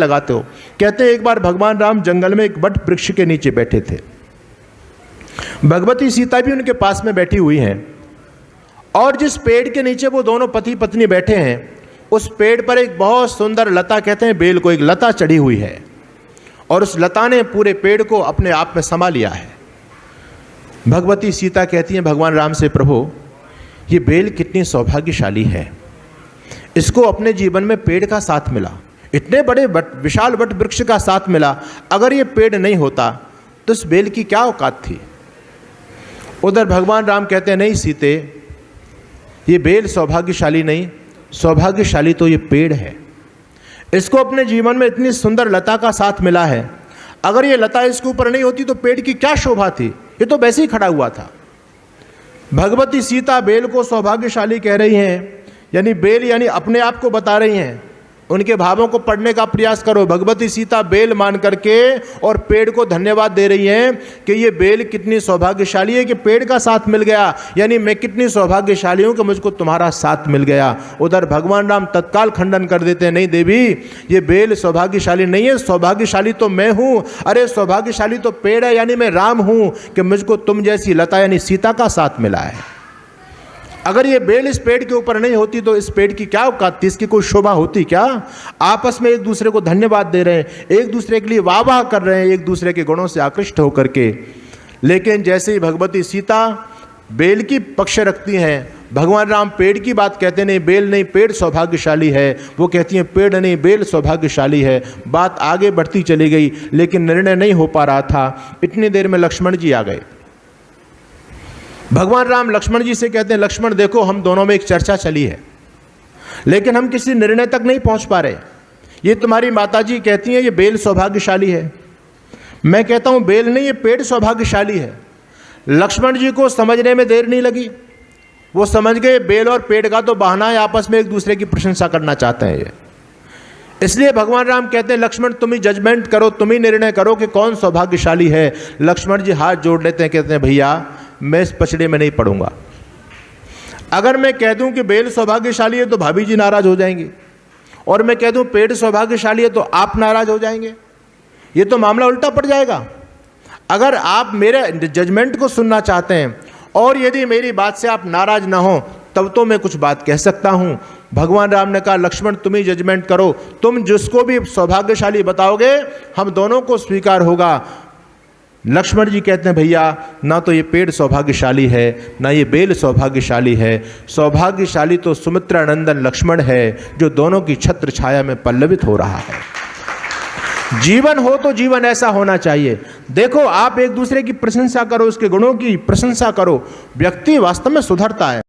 लगाते हो? कहते हैं एक बार भगवान राम जंगल में एक वट वृक्ष के नीचे बैठे थे। भगवती सीता भी उनके पास में बैठी हुई हैं, और जिस पेड़ के नीचे वो दोनों पति पत्नी बैठे हैं, उस पेड़ पर एक बहुत सुंदर लता, कहते हैं बेल को, एक लता चढ़ी हुई है, और उस लता ने पूरे पेड़ को अपने आप में समा लिया है। भगवती सीता कहती हैं भगवान राम से, प्रभु ये बेल कितनी सौभाग्यशाली है, इसको अपने जीवन में पेड़ का साथ मिला, इतने बड़े विशाल वट वृक्ष का साथ मिला। अगर ये पेड़ नहीं होता तो इस बेल की क्या औकात थी? उधर भगवान राम कहते हैं, नहीं सीते, ये बेल सौभाग्यशाली नहीं, सौभाग्यशाली तो ये पेड़ है। इसको अपने जीवन में इतनी सुंदर लता का साथ मिला है, अगर ये लता इसके ऊपर नहीं होती तो पेड़ की क्या शोभा थी, ये तो वैसे ही खड़ा हुआ था। भगवती सीता बेल को सौभाग्यशाली कह रही हैं, यानी बेल यानी अपने आप को बता रही हैं। उनके भावों को पढ़ने का प्रयास करो। भगवती सीता बेल मान करके और पेड़ को धन्यवाद दे रही हैं कि ये बेल कितनी सौभाग्यशाली है कि पेड़ का साथ मिल गया, यानी मैं कितनी सौभाग्यशाली हूँ कि मुझको तुम्हारा साथ मिल गया। उधर भगवान राम तत्काल खंडन कर देते हैं, नहीं देवी, ये बेल सौभाग्यशाली नहीं है, सौभाग्यशाली तो मैं हूँ। अरे सौभाग्यशाली तो पेड़ है, यानी मैं राम हूँ कि मुझको तुम जैसी लता यानी सीता का साथ मिला है। अगर ये बेल इस पेड़ के ऊपर नहीं होती तो इस पेड़ की क्या औकात थी, इसकी कोई शोभा होती क्या? आपस में एक दूसरे को धन्यवाद दे रहे हैं, एक दूसरे के लिए वाह वाह कर रहे हैं, एक दूसरे के गुणों से आकृष्ट होकर के। लेकिन जैसे ही भगवती सीता बेल की पक्ष रखती हैं, भगवान राम पेड़ की बात कहते नहीं, बेल नहीं, पेड़ सौभाग्यशाली है। वो कहती हैं पेड़ नहीं, बेल सौभाग्यशाली है। बात आगे बढ़ती चली गई, लेकिन निर्णय नहीं हो पा रहा था। इतनी देर में लक्ष्मण जी आ गए। भगवान राम लक्ष्मण जी से कहते हैं, लक्ष्मण देखो, हम दोनों में एक चर्चा चली है, लेकिन हम किसी निर्णय तक नहीं पहुंच पा रहे। ये तुम्हारी माताजी कहती हैं ये बेल सौभाग्यशाली है, मैं कहता हूं बेल नहीं, ये पेड़ सौभाग्यशाली है। लक्ष्मण जी को समझने में देर नहीं लगी, वो समझ गए बेल और पेड़ का तो बहाना है, आपस में एक दूसरे की प्रशंसा करना चाहते हैं ये। इसलिए भगवान राम कहते हैं लक्ष्मण तुम ही जजमेंट करो, तुम ही निर्णय करो कि कौन सौभाग्यशाली है। लक्ष्मण जी हाथ जोड़ लेते हैं, कहते हैं भैया मैं इस पचड़े में नहीं पड़ूंगा। अगर मैं कह दूं कि बेल सौभाग्यशाली है तो भाभी जी नाराज हो जाएंगे, और मैं कह दूं पेड़ सौभाग्यशाली है तो आप नाराज हो जाएंगे, ये तो मामला उल्टा पड़ जाएगा। अगर आप मेरे जजमेंट को सुनना चाहते हैं और यदि मेरी बात से आप नाराज ना हो तब तो मैं कुछ बात कह सकता हूं। भगवान राम ने कहा लक्ष्मण तुम ही जजमेंट करो, तुम जिसको भी सौभाग्यशाली बताओगे हम दोनों को स्वीकार होगा। लक्ष्मण जी कहते हैं भैया ना तो ये पेड़ सौभाग्यशाली है, ना ये बेल सौभाग्यशाली है, सौभाग्यशाली तो सुमित्रा नंदन लक्ष्मण है जो दोनों की छत्र छाया में पल्लवित हो रहा है। जीवन हो तो जीवन ऐसा होना चाहिए। देखो आप एक दूसरे की प्रशंसा करो, उसके गुणों की प्रशंसा करो, व्यक्ति वास्तव में सुधरता है।